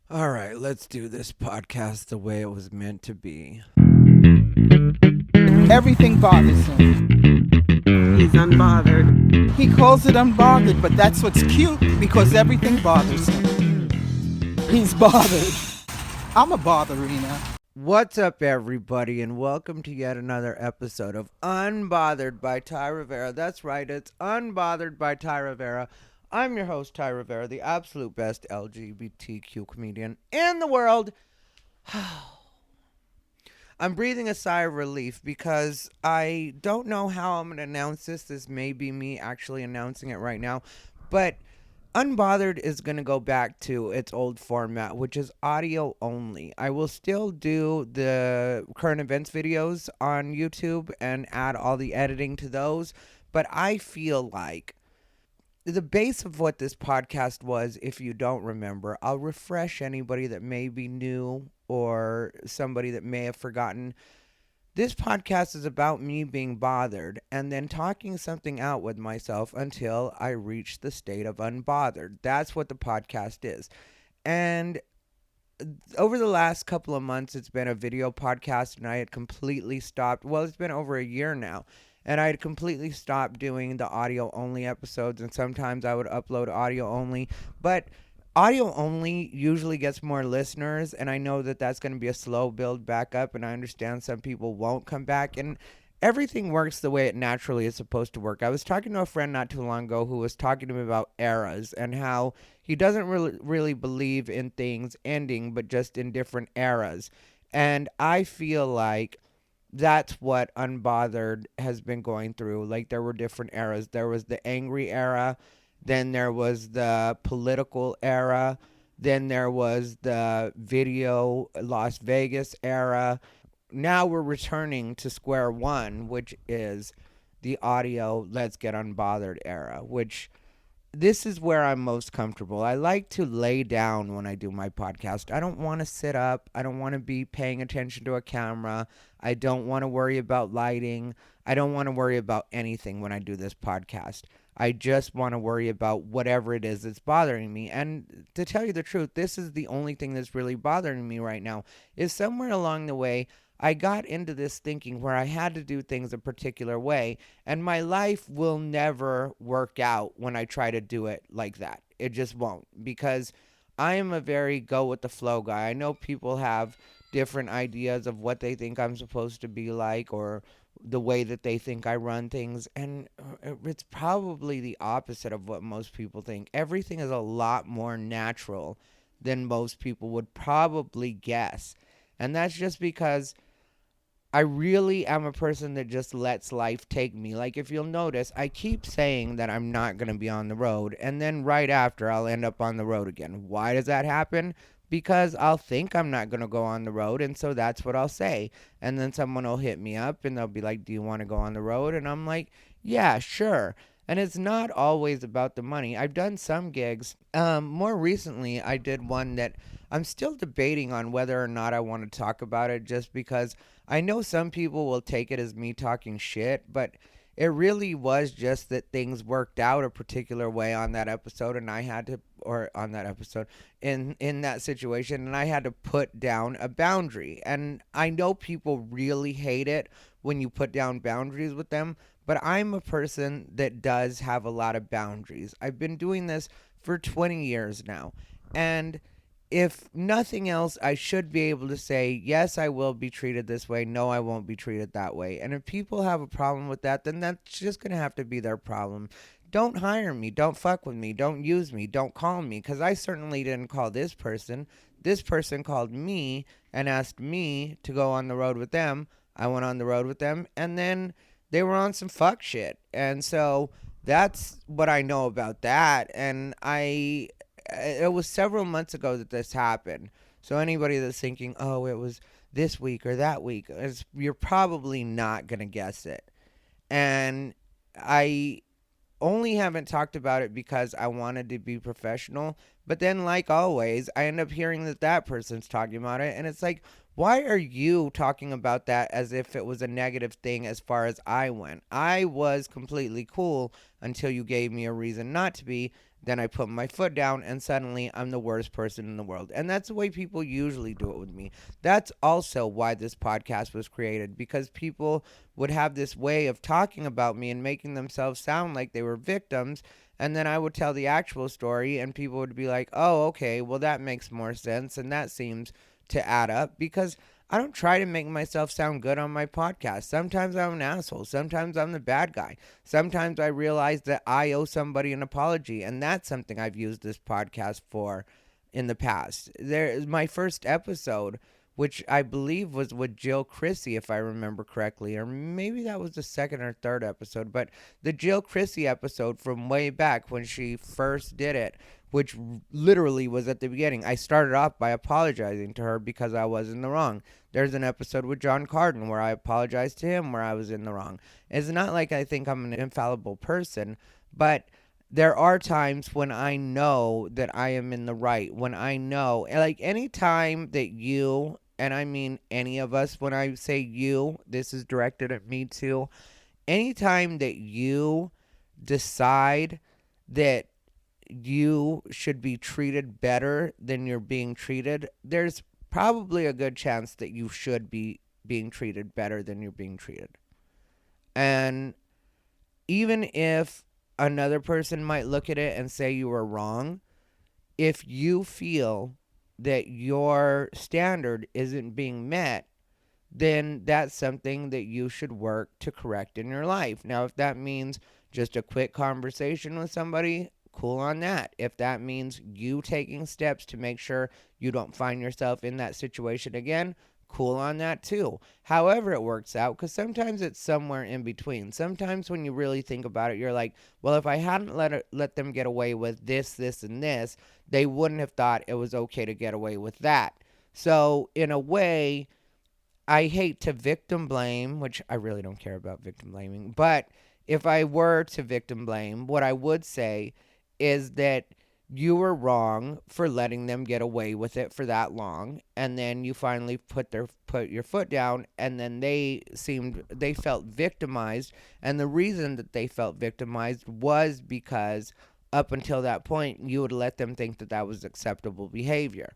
All right, let's do this podcast the way it was meant to be. Everything bothers him. He's unbothered. He calls it unbothered, but that's what's cute because everything bothers him. He's bothered. I'm a botherina. What's up, everybody, and welcome to yet another episode of Unbothered by Thai Rivera. That's right, it's Unbothered by Thai Rivera. I'm your host, Thai Rivera, the absolute best LGBTQ comedian in the world. I'm breathing a sigh of relief because I don't know how I'm going to announce this. This may be me actually announcing it right now. But Unbothered is going to go back to its old format, which is audio only. I will still do the current events videos on YouTube and add all the editing to those. But I feel like the base of what this podcast was, if you don't remember, I'll refresh anybody that may be new or somebody that may have forgotten. This podcast is about me being bothered and then talking something out with myself until I reach the state of unbothered. That's what the podcast is. And over the last couple of months, it's been a video podcast, and I had completely stopped. Well, it's been over a year now. And I had completely stopped doing the audio only episodes, and sometimes I would upload audio only. But audio only usually gets more listeners, and I know that that's going to be a slow build back up, and I understand some people won't come back. And everything works the way it naturally is supposed to work. I was talking to a friend not too long ago who was talking to me about eras and how he doesn't really believe in things ending, but just in different eras. And I feel like that's what Unbothered has been going through. Like, there were different eras. There was the angry era, then there was the political era, then there was the video Las Vegas era. Now we're returning to square one, which is the audio let's get unbothered era, which this is where I'm most comfortable. I like to lay down when I do my podcast. I don't want to sit up. I don't want to be paying attention to a camera. I don't want to worry about lighting. I don't want to worry about anything when I do this podcast. I just want to worry about whatever it is that's bothering me. And to tell you the truth, this is the only thing that's really bothering me right now. Is somewhere along the way, I got into this thinking where I had to do things a particular way, and my life will never work out when I try to do it like that. It just won't, because I am a very go with the flow guy. I know people have different ideas of what they think I'm supposed to be like, or the way that they think I run things, and it's probably the opposite of what most people think. Everything is a lot more natural than most people would probably guess. And that's just because I really am a person that just lets life take me. Like, if you'll notice, I keep saying that I'm not going to be on the road, and then right after, I'll end up on the road again. Why does that happen? Because I'll think I'm not going to go on the road, and so that's what I'll say. And then someone will hit me up, and they'll be like, do you want to go on the road? And I'm like, yeah, sure. And it's not always about the money. I've done some gigs. More recently, I did one that I'm still debating on whether or not I want to talk about it, just because I know some people will take it as me talking shit, but it really was just that things worked out a particular way on that episode, and I had to, or on that episode, in that situation, and I had to put down a boundary. And I know people really hate it when you put down boundaries with them, but I'm a person that does have a lot of boundaries. I've been doing this for 20 years now, and if nothing else, I should be able to say, yes, I will be treated this way. No, I won't be treated that way. And if people have a problem with that, then that's just going to have to be their problem. Don't hire me. Don't fuck with me. Don't use me. Don't call me. Because I certainly didn't call this person. This person called me and asked me to go on the road with them. I went on the road with them. And then they were on some fuck shit. And so that's what I know about that. And it was several months ago that this happened. So anybody that's thinking, oh, it was this week or that week, you're probably not going to guess it. And I only haven't talked about it because I wanted to be professional. But then, like always, I end up hearing that person's talking about it. And it's like, why are you talking about that as if it was a negative thing as far as I went? I was completely cool until you gave me a reason not to be. then I put my foot down, and suddenly I'm the worst person in the world. And that's the way people usually do it with me. That's also why this podcast was created, because people would have this way of talking about me and making themselves sound like they were victims. And then I would tell the actual story, and people would be like, oh, okay, well, that makes more sense. And that seems to add up, because I don't try to make myself sound good on my podcast. Sometimes I'm an asshole. Sometimes I'm the bad guy. Sometimes I realize that I owe somebody an apology, and that's something I've used this podcast for in the past. My first episode, which I believe was with Jill Chrissy, if I remember correctly, or maybe that was the second or third episode, but the Jill Chrissy episode from way back when she first did it, which literally was at the beginning. I started off by apologizing to her because I was in the wrong. There's an episode with John Carden where I apologized to him where I was in the wrong. It's not like I think I'm an infallible person, but there are times when I know that I am in the right. When I know, like any time that you, and I mean any of us, when I say you, this is directed at me too. Anytime that you decide that you should be treated better than you're being treated, there's probably a good chance that you should be being treated better than you're being treated. And even if another person might look at it and say you were wrong, if you feel that your standard isn't being met, then that's something that you should work to correct in your life. Now, if that means just a quick conversation with somebody, cool on that. If that means you taking steps to make sure you don't find yourself in that situation again, cool on that too. However it works out, because sometimes it's somewhere in between. Sometimes when you really think about it, you're like, well, if I hadn't let them get away with this, and this, they wouldn't have thought it was okay to get away with that. So in a way, I hate to victim blame, which I really don't care about victim blaming, but if I were to victim blame, what I would say is that you were wrong for letting them get away with it for that long, and then you finally put your foot down, and then they felt victimized, and the reason that they felt victimized was because up until that point you would let them think that that was acceptable behavior.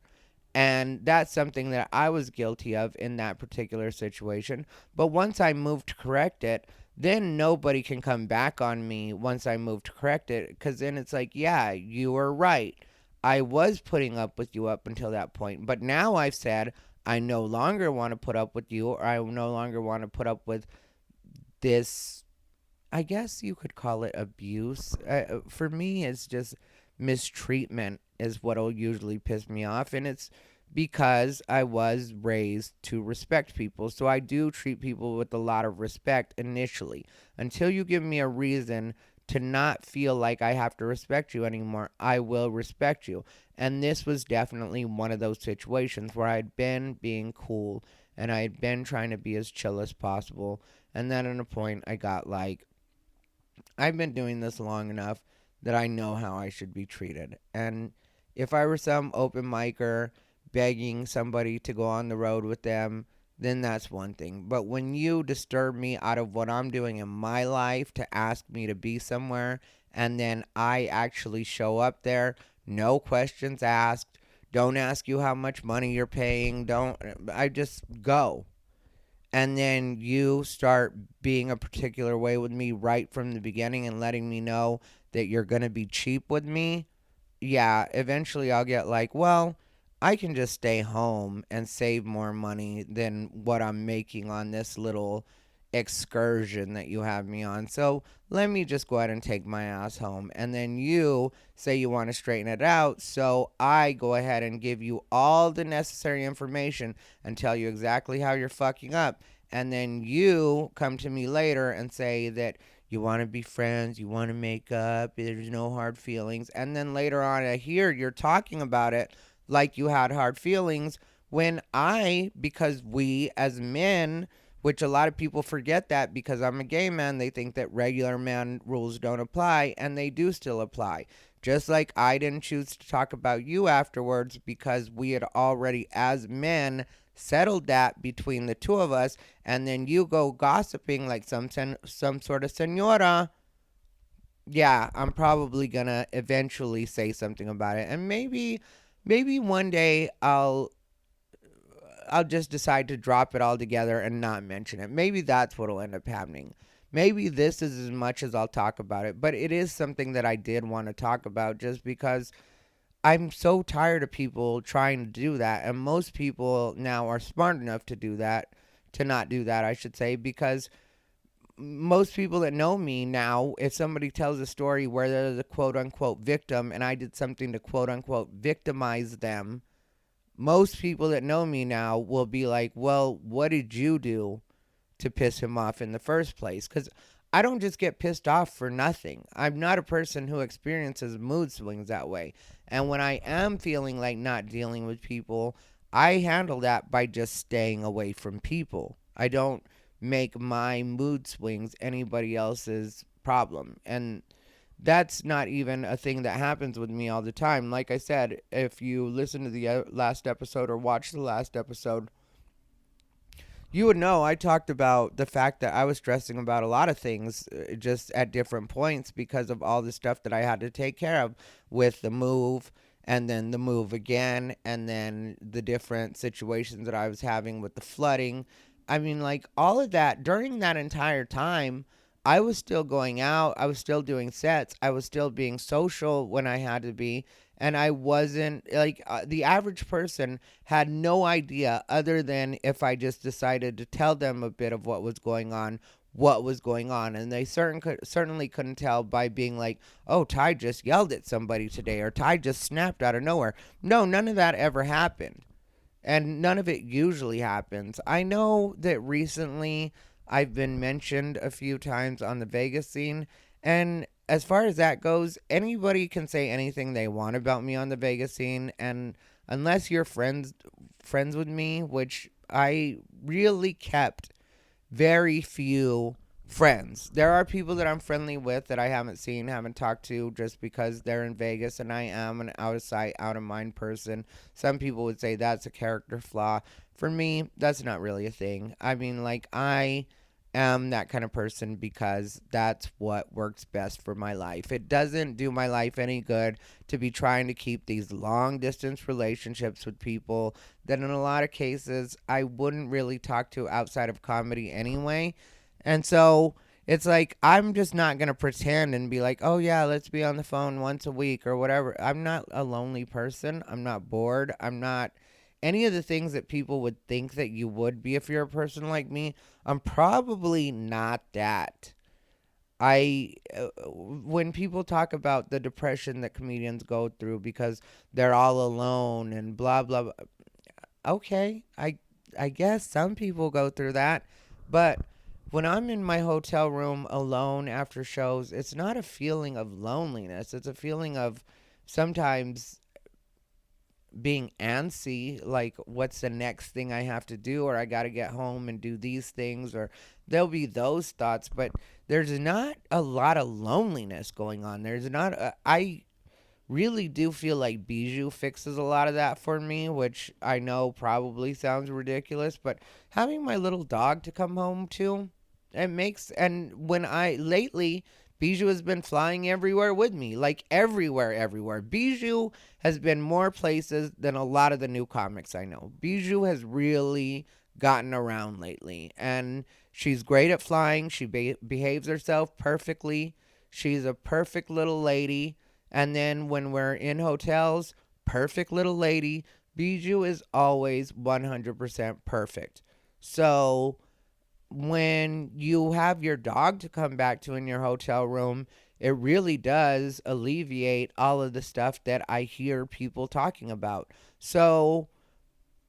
And that's something that I was guilty of in that particular situation. But once I moved to correct it, then nobody can come back on me once I move to correct it. Because then it's like, yeah, you were right. I was putting up with you up until that point. But now I've said I no longer want to put up with you, or I no longer want to put up with this. I guess you could call it abuse. For me, it's just mistreatment is what'll usually piss me off, and it's because I was raised to respect people. So I do treat people with a lot of respect initially. Until you give me a reason to not feel like I have to respect you anymore, I will respect you. And this was definitely one of those situations where I'd been being cool and I had been trying to be as chill as possible. And then at a point I got like, I've been doing this long enough that I know how I should be treated. And if I were some open micer begging somebody to go on the road with them, then that's one thing. But when you disturb me out of what I'm doing in my life to ask me to be somewhere, and then I actually show up there, no questions asked, don't ask you how much money you're paying, I just go. And then you start being a particular way with me right from the beginning and letting me know that you're going to be cheap with me, yeah, eventually I'll get like, well, I can just stay home and save more money than what I'm making on this little excursion that you have me on. So let me just go ahead and take my ass home. And then you say you want to straighten it out. So I go ahead and give you all the necessary information and tell you exactly how you're fucking up. And then you come to me later and say that you want to be friends, you want to make up, there's no hard feelings. And then later on, I hear you're talking about it like you had hard feelings when because we as men, which a lot of people forget that because I'm a gay man, they think that regular man rules don't apply, and they do still apply. Just like I didn't choose to talk about you afterwards because we had already, as men, settled that between the two of us, and then you go gossiping like some sort of senora. yeah, I'm probably gonna eventually say something about it, and maybe one day I'll just decide to drop it all together and not mention it. Maybe that's what'll end up happening. Maybe this is as much as I'll talk about it, but it is something that I did want to talk about just because I'm so tired of people trying to do that, and most people now are smart enough to do that, to not do that, I should say, because most people that know me now, if somebody tells a story where they're the quote unquote victim and I did something to quote unquote victimize them, most people that know me now will be like, well, what did you do to piss him off in the first place? Because I don't just get pissed off for nothing. I'm not a person who experiences mood swings that way. And when I am feeling like not dealing with people, I handle that by just staying away from people. I don't make my mood swings anybody else's problem. And that's not even a thing that happens with me all the time. Like I said, if you listen to the last episode or watch the last episode, you would know I talked about the fact that I was stressing about a lot of things just at different points because of all the stuff that I had to take care of with the move and then the move again and then the different situations that I was having with the flooding. I mean, like all of that during that entire time, I was still going out, I was still doing sets, I was still being social when I had to be, and I wasn't like the average person had no idea other than if I just decided to tell them a bit of what was going on, and they certainly couldn't tell by being like, "Oh, Ty just yelled at somebody today," or "Ty just snapped out of nowhere." No, none of that ever happened, and none of it usually happens. I know that recently I've been mentioned a few times on the Vegas scene, and as far as that goes, anybody can say anything they want about me on the Vegas scene, and unless you're friends with me, which I really kept very few friends. There are people that I'm friendly with that I haven't seen, haven't talked to just because they're in Vegas and I am an out of sight, out of mind person. Some people would say that's a character flaw. For me, that's not really a thing. I mean, like, I am that kind of person because that's what works best for my life. It doesn't do my life any good to be trying to keep these long distance relationships with people that in a lot of cases I wouldn't really talk to outside of comedy anyway. And so it's like I'm just not going to pretend and be like, "Oh yeah, let's be on the phone once a week or whatever." I'm not a lonely person. I'm not bored. I'm not any of the things that people would think that you would be if you're a person like me. I'm probably not that. When people talk about the depression that comedians go through because they're all alone and blah blah blah, okay, I guess some people go through that, but when I'm in my hotel room alone after shows, it's not a feeling of loneliness. It's a feeling of sometimes being antsy, like what's the next thing I have to do, or I got to get home and do these things, or there'll be those thoughts, but there's not a lot of loneliness going on. There's not, I really do feel like Bijou fixes a lot of that for me, which I know probably sounds ridiculous, but having my little dog to come home to, it makes, and when I, lately, Bijou has been flying everywhere with me, like everywhere, everywhere. Bijou has been more places than a lot of the new comics I know. Bijou has really gotten around lately, and she's great at flying. She behaves herself perfectly. She's a perfect little lady. And then when we're in hotels, perfect little lady. Bijou is always 100% perfect. So when you have your dog to come back to in your hotel room, it really does alleviate all of the stuff that I hear people talking about. So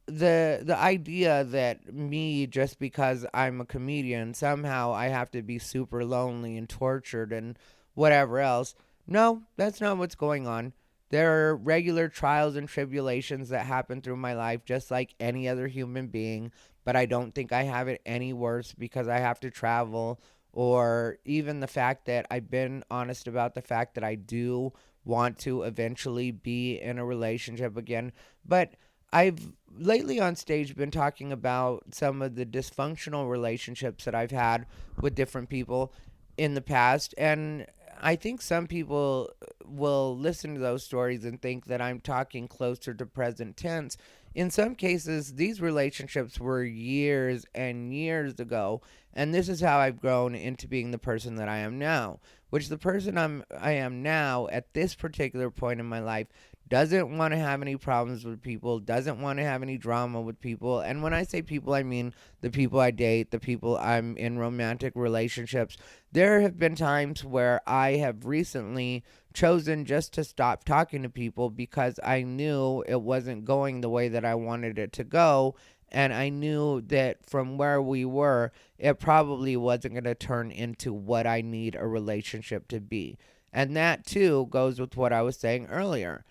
the idea that me, just because I'm a comedian, somehow I have to be super lonely and tortured and whatever else. No, that's not what's going on. There are regular trials and tribulations that happen through my life just like any other human being, but I don't think I have it any worse because I have to travel, or even the fact that I've been honest about the fact that I do want to eventually be in a relationship again. But I've lately on stage been talking about some of the dysfunctional relationships that I've had with different people in the past, and I think some people will listen to those stories and think that I'm talking closer to present tense. In some cases, these relationships were years and years ago, and this is how I've grown into being the person that I am now. Which the person I am now at this particular point in my life doesn't want to have any problems with people, doesn't want to have any drama with people. And when I say people, I mean the people I date, the people I'm in romantic relationships. There have been times where I have recently chosen just to stop talking to people because I knew it wasn't going the way that I wanted it to go. And I knew that from where we were, it probably wasn't going to turn into what I need a relationship to be. And that too goes with what I was saying earlier.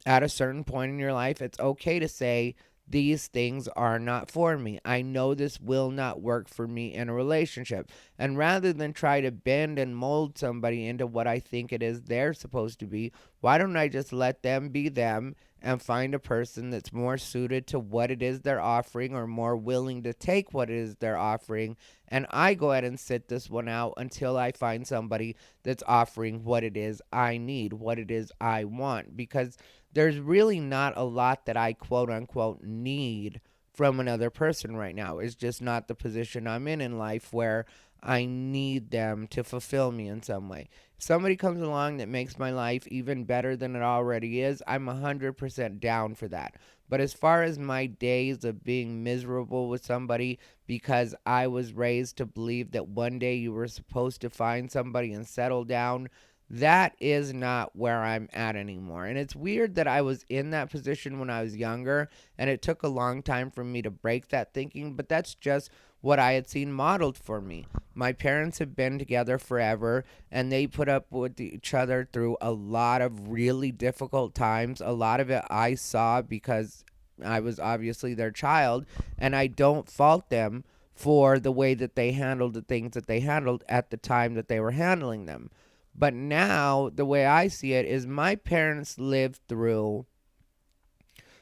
At a certain point in your life, it's okay to say, these things are not for me. I know this will not work for me in a relationship. And rather than try to bend and mold somebody into what I think it is they're supposed to be, why don't I just let them be them and find a person that's more suited to what it is they're offering or more willing to take what it is they're offering? And I go ahead and sit this one out until I find somebody that's offering what it is I need, what it is I want. Because there's really not a lot that I quote unquote need from another person right now. It's just not the position I'm in life where I need them to fulfill me in some way. If somebody comes along that makes my life even better than it already is, I'm 100% down for that. But as far as my days of being miserable with somebody because I was raised to believe that one day you were supposed to find somebody and settle down, that is not where I'm at anymore. And it's weird that I was in that position when I was younger, and it took a long time for me to break that thinking, but that's just what I had seen modeled for me. My parents have been together forever, and they put up with each other through a lot of really difficult times. A lot of it I saw because I was obviously their child, and I don't fault them for the way that they handled the things that they handled at the time that they were handling them. But now, the way I see it is my parents lived through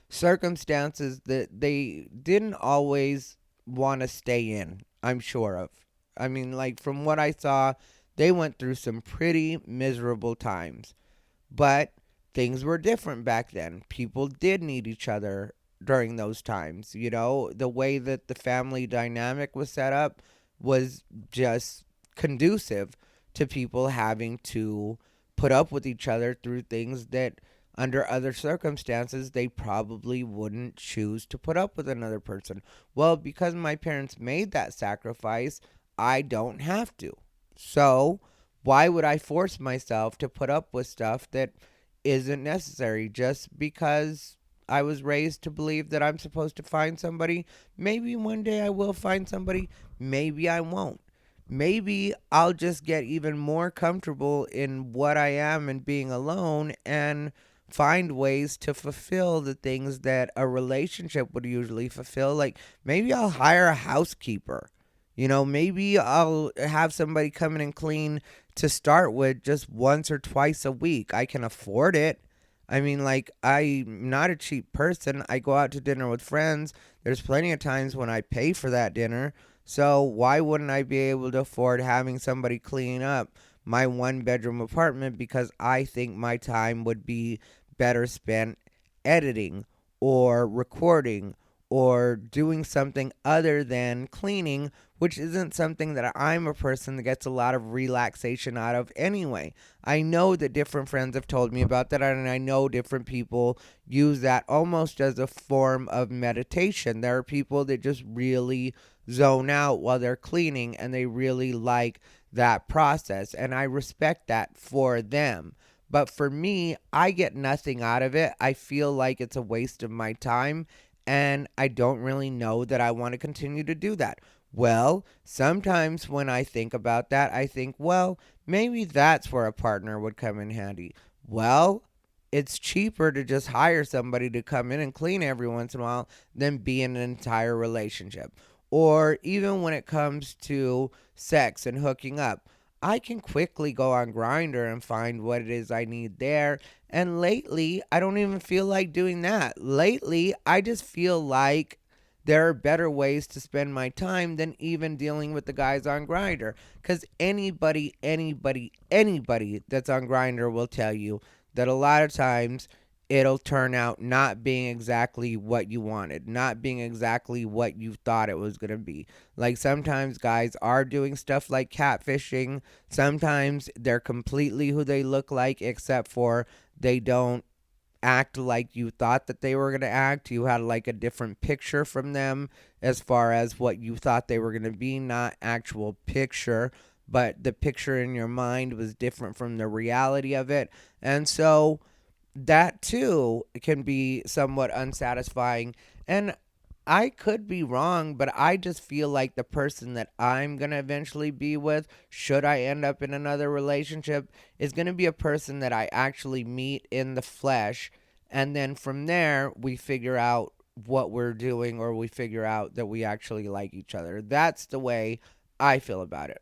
circumstances that they didn't always want to stay in, I'm sure of. I mean, like, from what I saw, they went through some pretty miserable times. But things were different back then. People did need each other during those times. You know, the way that the family dynamic was set up was just conducive to people having to put up with each other through things that under other circumstances they probably wouldn't choose to put up with another person. Well, because my parents made that sacrifice, I don't have to. So, why would I force myself to put up with stuff that isn't necessary just because I was raised to believe that I'm supposed to find somebody? Maybe one day I will find somebody, maybe I won't. Maybe I'll just get even more comfortable in what I am and being alone and find ways to fulfill the things that a relationship would usually fulfill. Like maybe I'll hire a housekeeper. You know, maybe I'll have somebody come in and clean to start with just once or twice a week. I can afford it. I mean, like, I'm not a cheap person. I go out to dinner with friends. There's plenty of times when I pay for that dinner. So why wouldn't I be able to afford having somebody clean up my one bedroom apartment because I think my time would be better spent editing or recording or doing something other than cleaning, which isn't something that I'm a person that gets a lot of relaxation out of anyway. I know that different friends have told me about that, and I know different people use that almost as a form of meditation. There are people that just really zone out while they're cleaning, and they really like that process, and I respect that for them. But for me, I get nothing out of it. I feel like it's a waste of my time, and I don't really know that I want to continue to do that. Well, sometimes when I think about that, I think, well, maybe that's where a partner would come in handy. Well, it's cheaper to just hire somebody to come in and clean every once in a while than be in an entire relationship. Or even when it comes to sex and hooking up, I can quickly go on Grindr and find what it is I need there. And lately, I don't even feel like doing that. Lately, I just feel like there are better ways to spend my time than even dealing with the guys on Grinder. Because anybody that's on Grinder will tell you that a lot of times it'll turn out not being exactly what you wanted, not being exactly what you thought it was going to be. Like sometimes guys are doing stuff like catfishing. Sometimes they're completely who they look like, except for they don't act like you thought that they were going to act. You had like a different picture from them as far as what you thought they were going to be, not actual picture, but the picture in your mind was different from the reality of it. And so that too can be somewhat unsatisfying. And I could be wrong, but I just feel like the person that I'm going to eventually be with, should I end up in another relationship, is going to be a person that I actually meet in the flesh. And then from there, we figure out what we're doing, or we figure out that we actually like each other. That's the way I feel about it.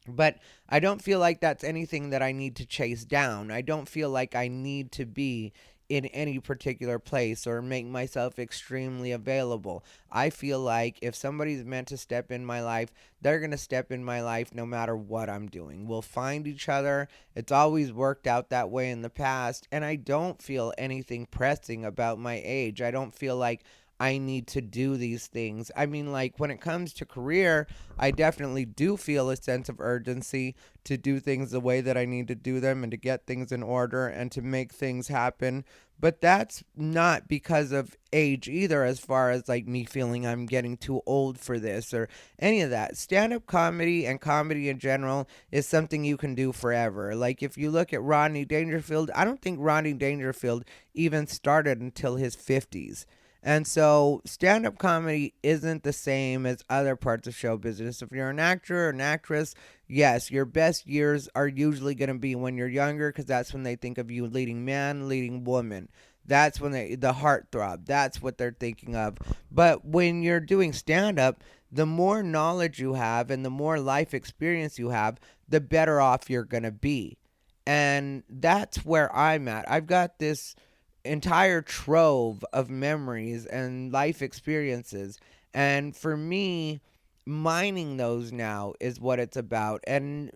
But I don't feel like that's anything that I need to chase down. I don't feel like I need to be in any particular place or make myself extremely available. I feel like if somebody's meant to step in my life, they're going to step in my life no matter what I'm doing. We'll find each other. It's always worked out that way in the past, and I don't feel anything pressing about my age. I don't feel like I need to do these things. I mean, like when it comes to career, I definitely do feel a sense of urgency to do things the way that I need to do them and to get things in order and to make things happen. But that's not because of age either, as far as like me feeling I'm getting too old for this or any of that. Stand up comedy and comedy in general is something you can do forever. Like if you look at Rodney Dangerfield, I don't think Rodney Dangerfield even started until his 50s. And so stand up comedy isn't the same as other parts of show business. If you're an actor or an actress, yes, your best years are usually going to be when you're younger, because that's when they think of you leading man, leading woman. That's when the heartthrob, that's what they're thinking of. But when you're doing stand up, the more knowledge you have and the more life experience you have, the better off you're going to be. And that's where I'm at. I've got this entire trove of memories and life experiences. And for me, mining those now is what it's about, and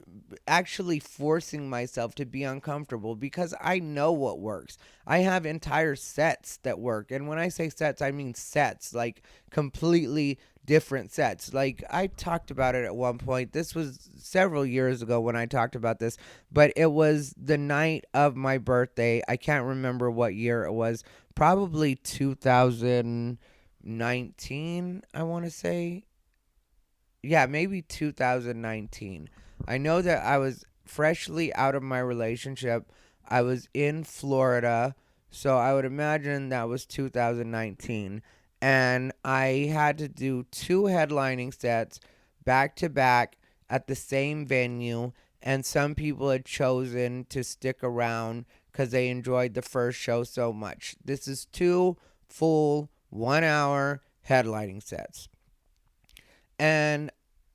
actually forcing myself to be uncomfortable because I know what works. I have entire sets that work. And when I say sets, I mean sets, like completely different sets. Like I talked about it at one point. This was several years ago when I talked about this, but it was the night of my birthday. I can't remember what year it was. Probably 2019, I want to say. Yeah, maybe 2019. I know that I was freshly out of my relationship. I was in Florida, so I would imagine that was 2019. And I had to do two headlining sets back to back at the same venue. And some people had chosen to stick around because they enjoyed the first show so much. This is two full 1 hour headlining sets. And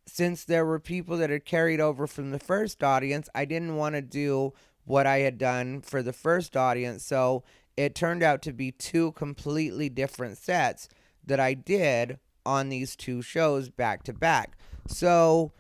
since there were people that had carried over from the first audience, I didn't want to do what I had done for the first audience. So it turned out to be two completely different sets that I did on these two shows back to back. So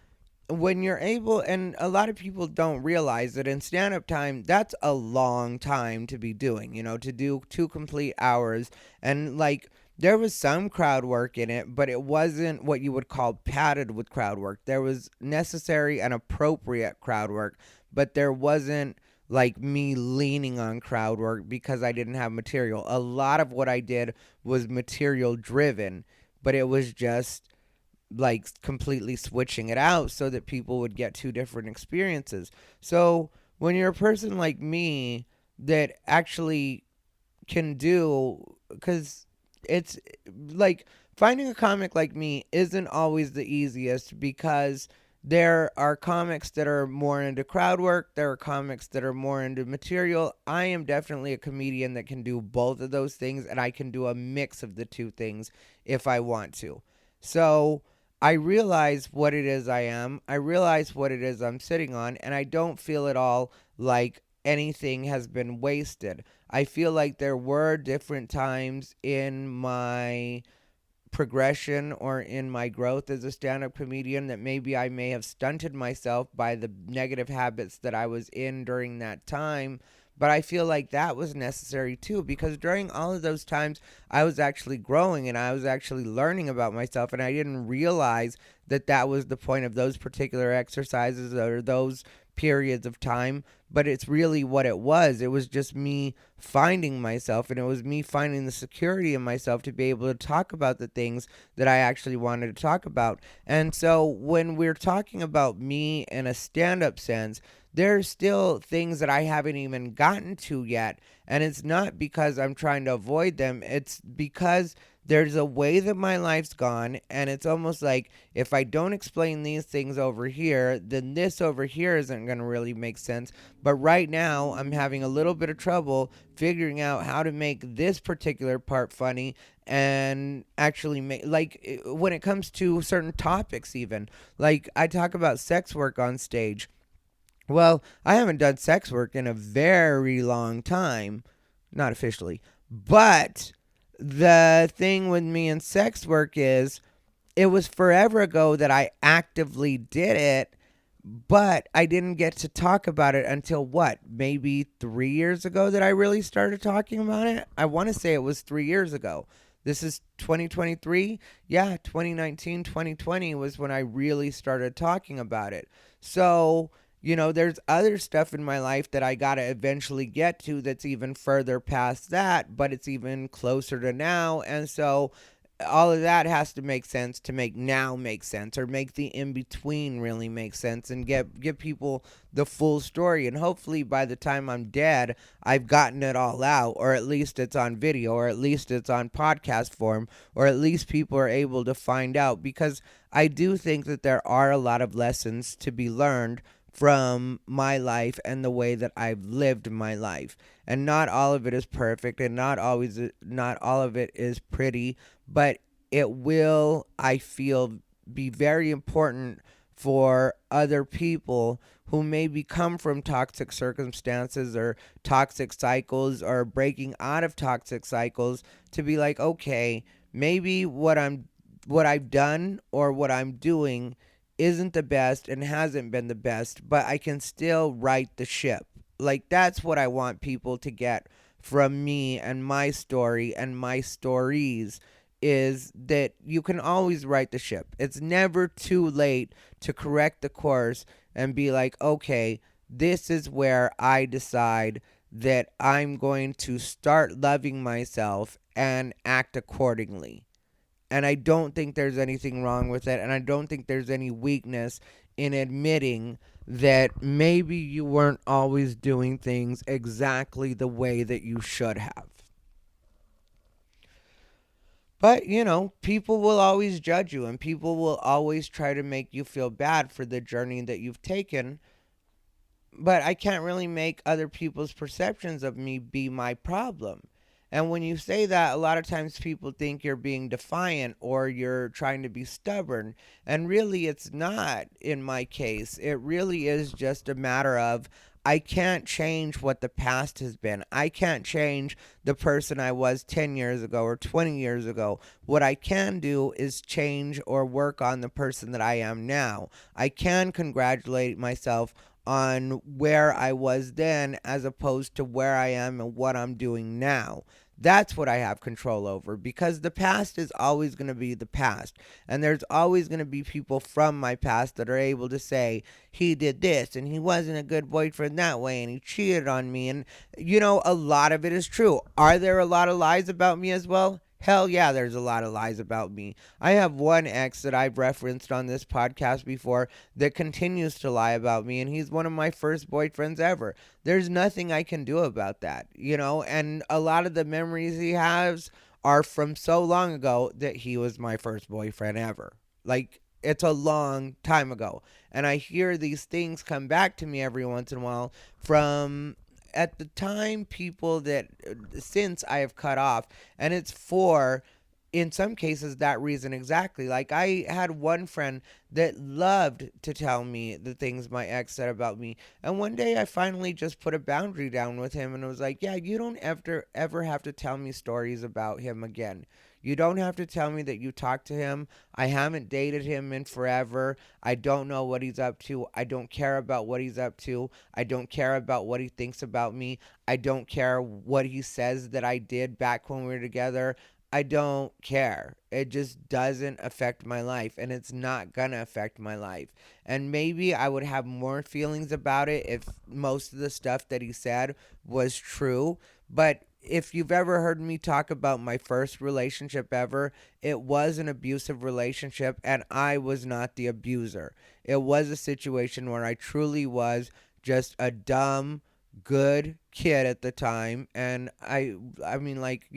when you're able, and a lot of people don't realize that in stand up time, that's a long time to be doing, to do 2 complete hours. And like, there was some crowd work in it, but it wasn't what you would call padded with crowd work. There was necessary and appropriate crowd work, but there wasn't like me leaning on crowd work because I didn't have material. A lot of what I did was material driven, but it was just like completely switching it out so that people would get two different experiences. So when you're a person like me that actually can do, because it's like finding a comic like me isn't always the easiest, because there are comics that are more into crowd work, there are comics that are more into material. I am definitely a comedian that can do both of those things, and I can do a mix of the two things if I want to. So I realize what it is I am. I realize what it is I'm sitting on, and I don't feel at all like anything has been wasted. I feel like there were different times in my progression or in my growth as a stand-up comedian, that maybe I may have stunted myself by the negative habits that I was in during that time. But I feel like that was necessary too, because during all of those times I was actually growing and I was actually learning about myself, and I didn't realize that that was the point of those particular exercises or those periods of time. But it's really what it was. It was just me finding myself, and it was me finding the security in myself to be able to talk about the things that I actually wanted to talk about. And so when we're talking about me in a stand-up sense, there's still things that I haven't even gotten to yet. And it's not because I'm trying to avoid them. It's because there's a way that my life's gone, and it's almost like if I don't explain these things over here, then this over here isn't going to really make sense. But right now, I'm having a little bit of trouble figuring out how to make this particular part funny and actually make, like, when it comes to certain topics, even. Like, I talk about sex work on stage. Well, I haven't done sex work in a very long time, not officially. But the thing with me and sex work is it was forever ago that I actively did it, but I didn't get to talk about it until what, maybe 3 years ago that I really started talking about it? I want to say it was 3 years ago. This is 2023. Yeah, 2019, 2020 was when I really started talking about it. So, there's other stuff in my life that I got to eventually get to that's even further past that, but it's even closer to now. And so all of that has to make sense to make now make sense, or make the in between really make sense, and give people the full story. And hopefully by the time I'm dead, I've gotten it all out, or at least it's on video, or at least it's on podcast form, or at least people are able to find out, because I do think that there are a lot of lessons to be learned from my life and the way that I've lived my life. And not all of it is perfect, and not all of it is pretty, but it will, I feel, be very important for other people who maybe come from toxic circumstances or toxic cycles, or breaking out of toxic cycles, to be like, okay, maybe what I've done or what I'm doing isn't the best and hasn't been the best, but I can still right the ship. Like, that's what I want people to get from me and my story and my stories, is that you can always right the ship. It's never too late to correct the course and be like, okay, this is where I decide that I'm going to start loving myself and act accordingly. And I don't think there's anything wrong with it. And I don't think there's any weakness in admitting that maybe you weren't always doing things exactly the way that you should have. But, people will always judge you, and people will always try to make you feel bad for the journey that you've taken. But I can't really make other people's perceptions of me be my problem. And when you say that, a lot of times people think you're being defiant or you're trying to be stubborn. And really, it's not in my case. It really is just a matter of, I can't change what the past has been. I can't change the person I was 10 years ago or 20 years ago. What I can do is change or work on the person that I am now. I can congratulate myself on where I was then as opposed to where I am and what I'm doing now. That's what I have control over, because the past is always going to be the past. And there's always going to be people from my past that are able to say, he did this and he wasn't a good boyfriend that way and he cheated on me. And, a lot of it is true. Are there a lot of lies about me as well? Hell yeah, there's a lot of lies about me. I have one ex that I've referenced on this podcast before that continues to lie about me, and he's one of my first boyfriends ever. There's nothing I can do about that, and a lot of the memories he has are from so long ago that he was my first boyfriend ever. Like, it's a long time ago. And I hear these things come back to me every once in a while from, at the time, people that since I have cut off, and it's for, in some cases, that reason exactly. Like, I had one friend that loved to tell me the things my ex said about me, and one day I finally just put a boundary down with him, and it was like, yeah, you don't ever have to tell me stories about him again. You don't have to tell me that you talked to him. I haven't dated him in forever. I don't know what he's up to. I don't care about what he's up to. I don't care about what he thinks about me. I don't care what he says that I did back when we were together. I don't care. It just doesn't affect my life, and it's not gonna affect my life. And maybe I would have more feelings about it if most of the stuff that he said was true. But if you've ever heard me talk about my first relationship ever, it was an abusive relationship, and I was not the abuser. It was a situation where I truly was just a dumb, good kid at the time, and I mean, like,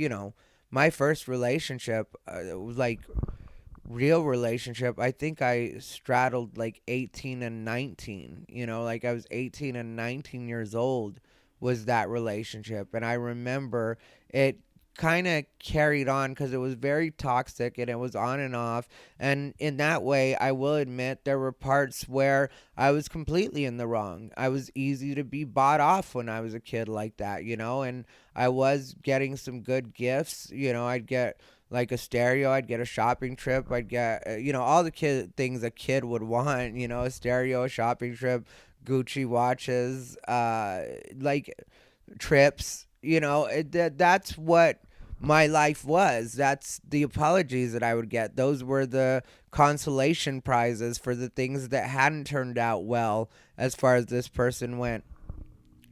my first relationship, like real relationship, I think I straddled like 18 and 19. Like I was 18 and 19 years old was that relationship. And I remember it kind of carried on because it was very toxic and it was on and off. And in that way, I will admit there were parts where I was completely in the wrong. I was easy to be bought off when I was a kid like that, and I was getting some good gifts. I'd get like a stereo, I'd get a shopping trip, I'd get all the things a kid would want, a stereo, a shopping trip, Gucci watches, like trips. That's what my life was. That's the apologies that I would get. Those were the consolation prizes for the things that hadn't turned out well as far as this person went.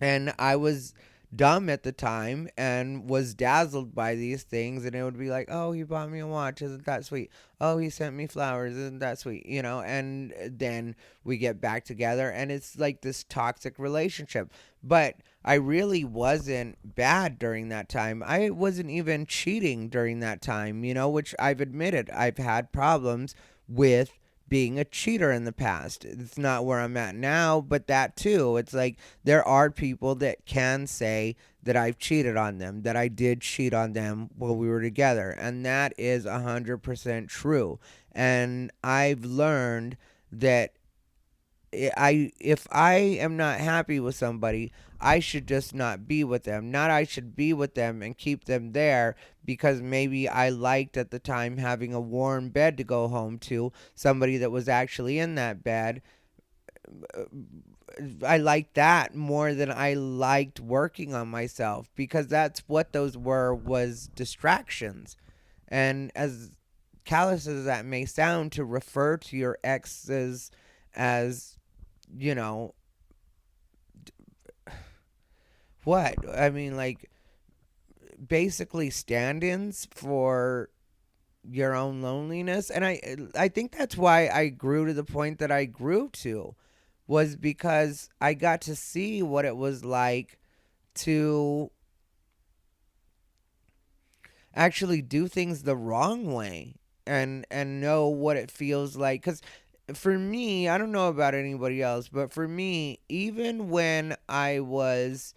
And I was dumb at the time and was dazzled by these things, and it would be like, oh, he bought me a watch, isn't that sweet? Oh, he sent me flowers, isn't that sweet? And then we get back together and it's like this toxic relationship. But I really wasn't bad during that time. I wasn't even cheating during that time, which I've admitted I've had problems with being a cheater in the past. It's not where I'm at now, but that too. It's like there are people that can say that I've cheated on them, that I did cheat on them while we were together, and that is 100% true. And I've learned that if I am not happy with somebody, I should just not be with them. Not I should be with them and keep them there because maybe I liked at the time having a warm bed to go home to, somebody that was actually in that bed. I liked that more than I liked working on myself, because that's what those were, was distractions. And as callous as that may sound, to refer to your exes as, you know, what? I mean, like, basically stand-ins for your own loneliness. And I think that's why I grew to the point that I grew to, was because I got to see what it was like to actually do things the wrong way, and know what it feels like. Because for me, I don't know about anybody else, but for me, even when I was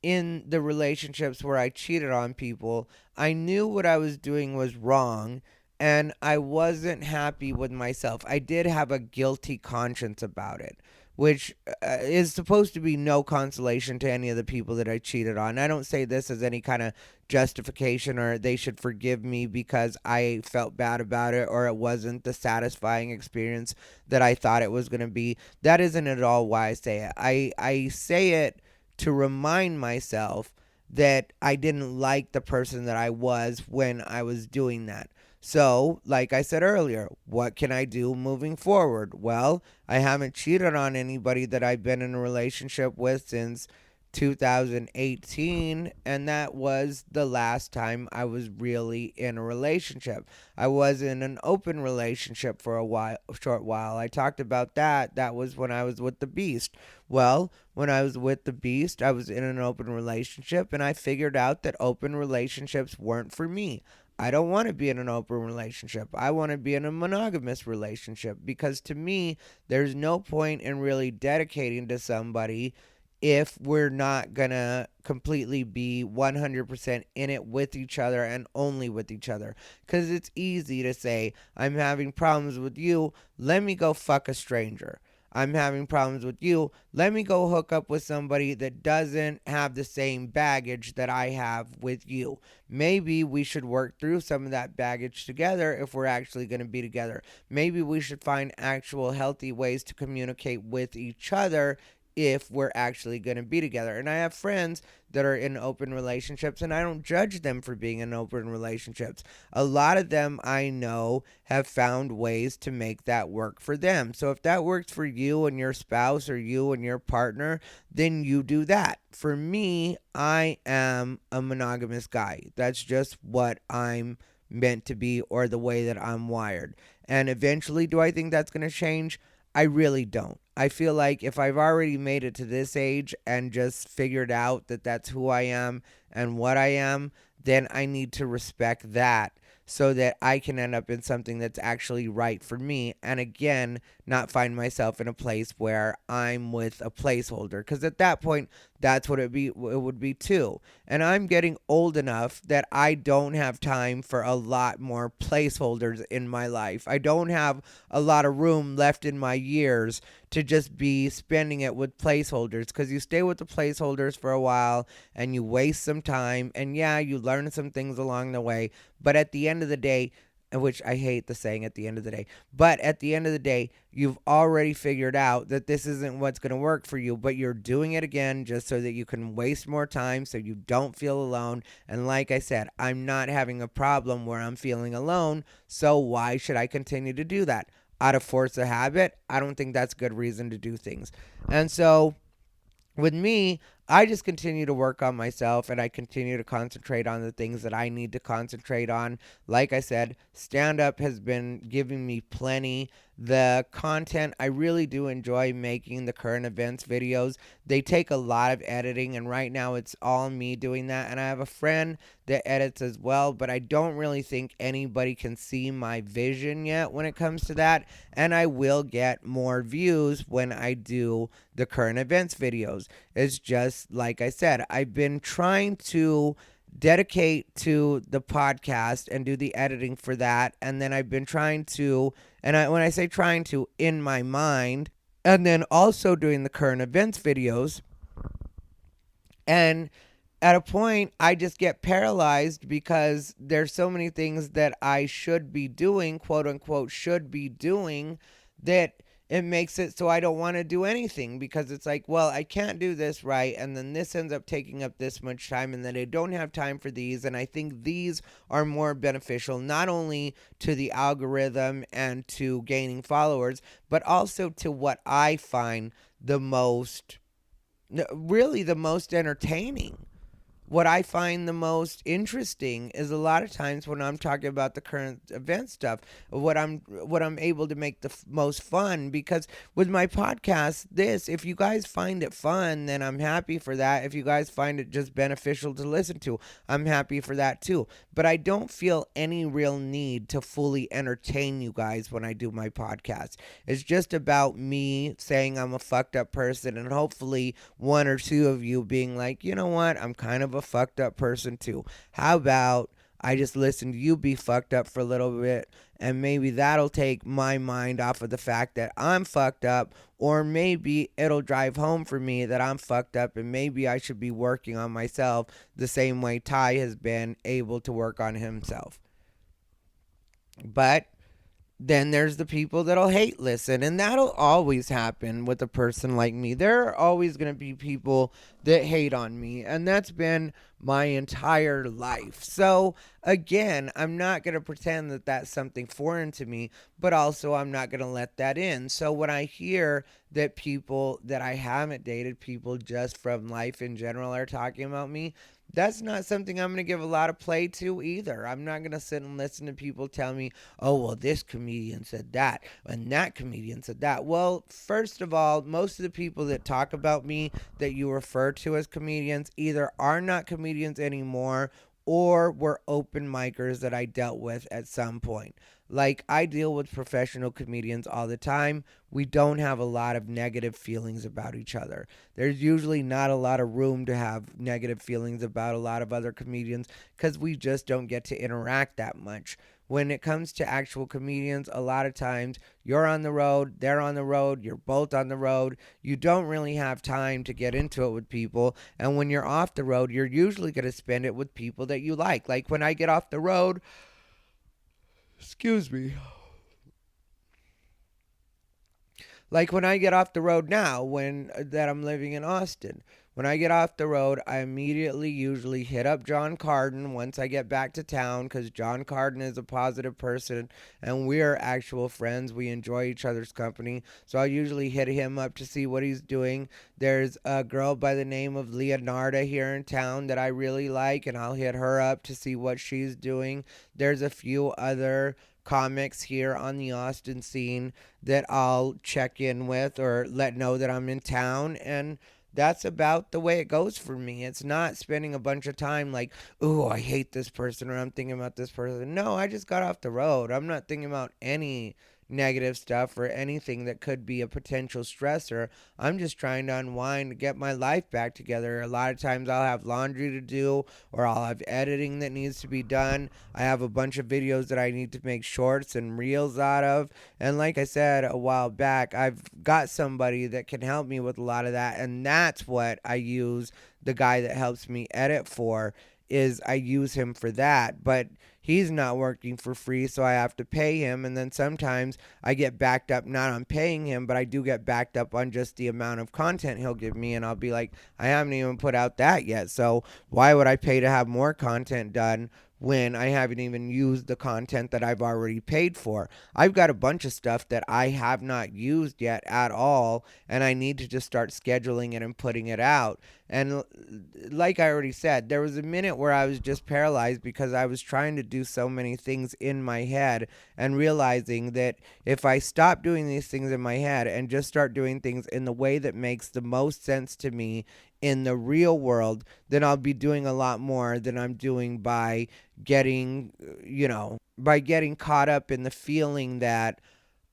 in the relationships where I cheated on people, I knew what I was doing was wrong, and I wasn't happy with myself. I did have a guilty conscience about it, which is supposed to be no consolation to any of the people that I cheated on. I don't say this as any kind of justification or they should forgive me because I felt bad about it or it wasn't the satisfying experience that I thought it was going to be. That isn't at all why I say it. I say it to remind myself that I didn't like the person that I was when I was doing that. So, like I said earlier, what can I do moving forward? Well, I haven't cheated on anybody that I've been in a relationship with since 2018, and that was the last time I was really in a relationship. I was in an open relationship for a short while. I talked about that. That was when I was with the Beast. Well, when I was with the Beast, I was in an open relationship, and I figured out that open relationships weren't for me. I don't want to be in an open relationship. I want to be in a monogamous relationship, because to me, there's no point in really dedicating to somebody if we're not gonna completely be 100% in it with each other and only with each other. Because it's easy to say, I'm having problems with you, let me go fuck a stranger. I'm having problems with you. Let me go hook up with somebody that doesn't have the same baggage that I have with you. Maybe we should work through some of that baggage together if we're actually going to be together. Maybe we should find actual healthy ways to communicate with each other if we're actually going to be together. And I have friends that are in open relationships, and I don't judge them for being in open relationships. A lot of them I know have found ways to make that work for them. So if that works for you and your spouse or you and your partner, then you do that. For me, I am a monogamous guy. That's just what I'm meant to be, or the way that I'm wired. And eventually, do I think that's going to change? I really don't. I feel like if I've already made it to this age and just figured out that that's who I am and what I am, then I need to respect that so that I can end up in something that's actually right for me. And again, not find myself in a place where I'm with a placeholder. Because at that point, that's what it would be too. And I'm getting old enough that I don't have time for a lot more placeholders in my life. I don't have a lot of room left in my years to just be spending it with placeholders, because you stay with the placeholders for a while and you waste some time, and yeah, you learn some things along the way, but at the end of the day, which I hate the saying at the end of the day, but at the end of the day, you've already figured out that this isn't what's going to work for you, but you're doing it again just so that you can waste more time so you don't feel alone. And like I said, I'm not having a problem where I'm feeling alone, so why should I continue to do that? Out of force of habit, I don't think that's a good reason to do things. And so with me, I just continue to work on myself, and I continue to concentrate on the things that I need to concentrate on. Like I said, stand up has been giving me plenty. The content, I really do enjoy making the current events videos. They take a lot of editing, and right now it's all me doing that. And I have a friend that edits as well, but I don't really think anybody can see my vision yet when it comes to that. And I will get more views when I do the current events videos. It's just like I said, I've been trying to dedicate to the podcast and do the editing for that, and then I've been trying to, when I say trying to, in my mind, and then also doing the current events videos. And at a point, I just get paralyzed because there's so many things that I should be doing, quote unquote, should be doing, that it makes it so I don't want to do anything, because it's like, well, I can't do this right, and then this ends up taking up this much time, and then I don't have time for these, and I think these are more beneficial not only to the algorithm and to gaining followers, but also to what I find the most, really the most entertaining. What I find the most interesting is a lot of times when I'm talking about the current event stuff, what I'm able to make the most fun. Because with my podcast, if you guys find it fun, then I'm happy for that. If you guys find it just beneficial to listen to, I'm happy for that too. But I don't feel any real need to fully entertain you guys when I do my podcast. It's just about me saying I'm a fucked up person, and hopefully one or two of you being like, you know what, I'm kind of a fucked up person too. How about I just listen to you be fucked up for a little bit, and maybe that'll take my mind off of the fact that I'm fucked up, or maybe it'll drive home for me that I'm fucked up, and maybe I should be working on myself the same way Ty has been able to work on himself. But then there's the people that'll hate listen, and that'll always happen with a person like me. There are always going to be people that hate on me, and that's been my entire life. So again, I'm not going to pretend that that's something foreign to me, but also I'm not going to let that in. So when I hear that people that I haven't dated, people just from life in general, are talking about me, that's not something I'm going to give a lot of play to either. I'm not going to sit and listen to people tell me, oh, well, this comedian said that, and that comedian said that. Well, first of all, most of the people that talk about me that you refer to as comedians either are not comedians anymore, or were open micers that I dealt with at some point. Like, I deal with professional comedians all the time. We don't have a lot of negative feelings about each other. There's usually not a lot of room to have negative feelings about a lot of other comedians, because we just don't get to interact that much. when it comes to actual comedians, a lot of times you're on the road, they're on the road, you're both on the road. You don't really have time to get into it with people. And when you're off the road, you're usually going to spend it with people that you like. Like when I get off the road, excuse me. Like when I get off the road now, when that I'm living in Austin, when I get off the road, I immediately usually hit up John Carden once I get back to town because John Carden is a positive person and we're actual friends. We enjoy each other's company. So I'll usually hit him up to see what he's doing. There's a girl by the name of Leonarda here in town that I really like, and I'll hit her up to see what she's doing. There's a few other comics here on the Austin scene that I'll check in with or let know that I'm in town, and that's about the way it goes for me. It's not spending a bunch of time like, ooh, I hate this person or I'm thinking about this person. No, I just got off the road. I'm not thinking about any negative stuff or anything that could be a potential stressor. I'm just trying to unwind to get my life back together. A lot of times I'll have laundry to do or I'll have editing that needs to be done. I have a bunch of videos that I need to make shorts and reels out of. And like I said a while back, I've got somebody that can help me with a lot of that. And that's what I use the guy that helps me edit for, is I use him for that. But he's not working for free, so I have to pay him. And then sometimes I get backed up, not on paying him, but I do get backed up on just the amount of content he'll give me. And I'll be like, I haven't even put out that yet. So why would I pay to have more content done when I haven't even used the content that I've already paid for? I've got a bunch of stuff that I have not used yet at all, and I need to just start scheduling it and putting it out. And like I already said, there was a minute where I was just paralyzed because I was trying to do so many things in my head and realizing that if I stop doing these things in my head and just start doing things in the way that makes the most sense to me in the real world, then I'll be doing a lot more than I'm doing by getting, by getting caught up in the feeling that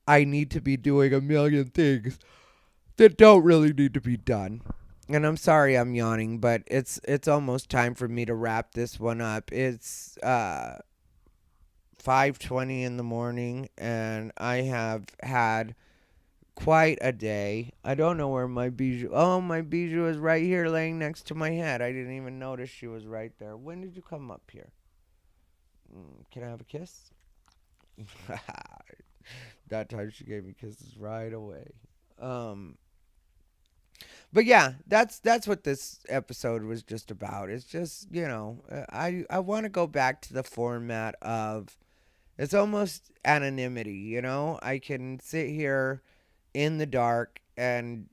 I need to be doing a million things that don't really need to be done. And I'm sorry I'm yawning, but it's almost time for me to wrap this one up. It's 5:20 in the morning and I have had quite a day. I don't know where my bijou. Oh, my bijou is right here laying next to my head. I didn't even notice she was right there. When did you come up here? Can I have a kiss? That time she gave me kisses right away. But yeah, that's what this episode was just about. It's just, I want to go back to the format of, it's almost anonymity. I can sit here in the dark and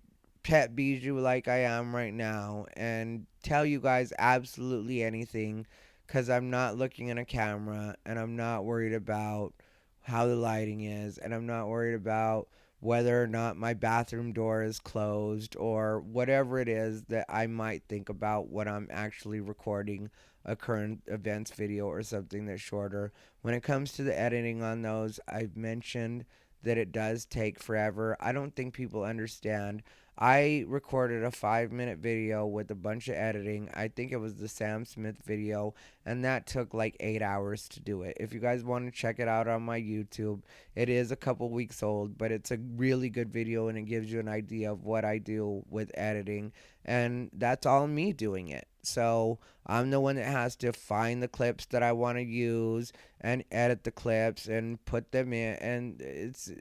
pet Bijou like I am right now and tell you guys absolutely anything because I'm not looking in a camera and I'm not worried about how the lighting is and I'm not worried about whether or not my bathroom door is closed or whatever it is that I might think about when I'm actually recording a current events video or something that's shorter. When it comes to the editing on those, I've mentioned that it does take forever. I don't think people understand. I recorded a 5-minute video with a bunch of editing. I think it was the Sam Smith video, and that took like 8 hours to do it. If you guys want to check it out on my YouTube, it is a couple weeks old, but it's a really good video and it gives you an idea of what I do with editing. And that's all me doing it. So I'm the one that has to find the clips that I want to use and edit the clips and put them in. And it's,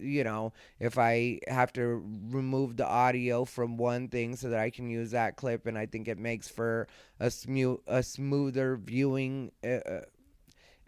if I have to remove the audio from one thing so that I can use that clip, and I think it makes for a smoother viewing.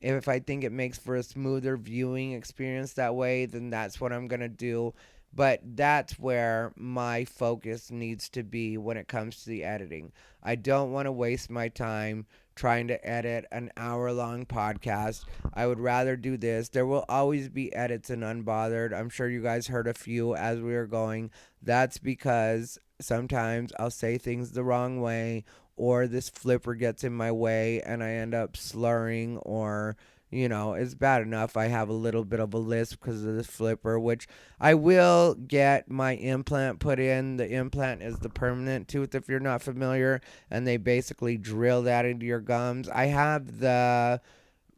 If I think it makes for a smoother viewing experience that way, then that's what I'm going to do. But that's where my focus needs to be when it comes to the editing. I don't want to waste my time trying to edit an hour-long podcast. I would rather do this. There will always be edits in Unbothered. I'm sure you guys heard a few as we were going. That's because sometimes I'll say things the wrong way, or this flipper gets in my way and I end up slurring, or it's bad enough I have a little bit of a lisp because of this flipper, which I will get my implant put in. The implant is the permanent tooth, if you're not familiar, and they basically drill that into your gums. I have the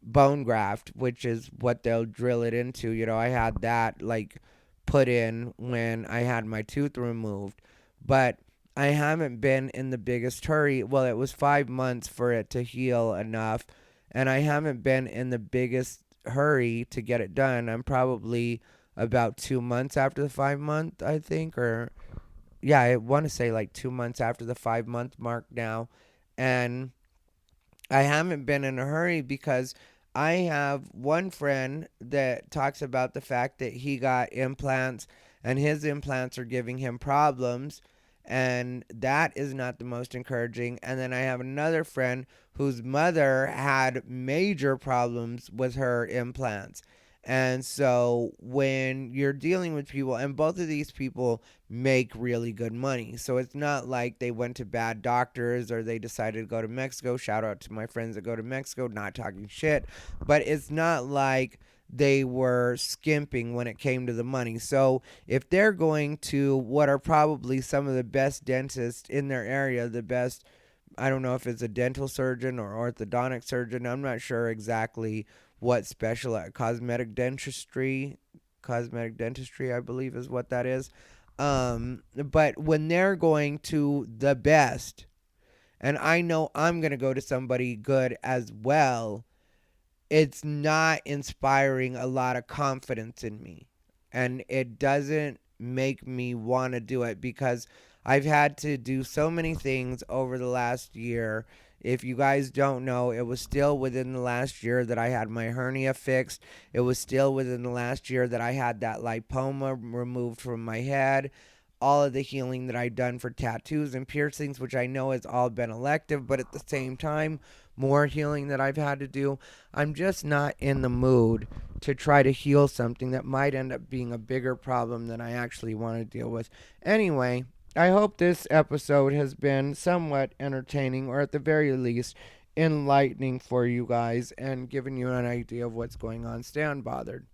bone graft, which is what they'll drill it into. I had that like put in when I had my tooth removed, but I haven't been in the biggest hurry. Well, it was 5 months for it to heal enough, and I haven't been in the biggest hurry to get it done. I'm probably about 2 months after the 5 month, I think, or yeah, I want to say like 2 months after the 5 month mark now. And I haven't been in a hurry because I have one friend that talks about the fact that he got implants and his implants are giving him problems. And that is not the most encouraging. And then I have another friend whose mother had major problems with her implants. And so when you're dealing with people, and both of these people make really good money. So it's not like they went to bad doctors or they decided to go to Mexico. Shout out to my friends that go to Mexico, not talking shit. But it's not like they were skimping when it came to the money. So if they're going to what are probably some of the best dentists in their area, the best, I don't know if it's a dental surgeon or orthodontic surgeon, I'm not sure exactly what cosmetic dentistry, I believe is what that is. But when they're going to the best, and I know I'm going to go to somebody good as well, it's not inspiring a lot of confidence in me. And it doesn't make me want to do it because I've had to do so many things over the last year. If you guys don't know, it was still within the last year that I had my hernia fixed. It was still within the last year that I had that lipoma removed from my head. All of the healing that I've done for tattoos and piercings, which I know has all been elective, but at the same time, more healing that I've had to do. I'm just not in the mood to try to heal something that might end up being a bigger problem than I actually want to deal with. Anyway, I hope this episode has been somewhat entertaining, or at the very least enlightening for you guys and given you an idea of what's going on. Stay unbothered.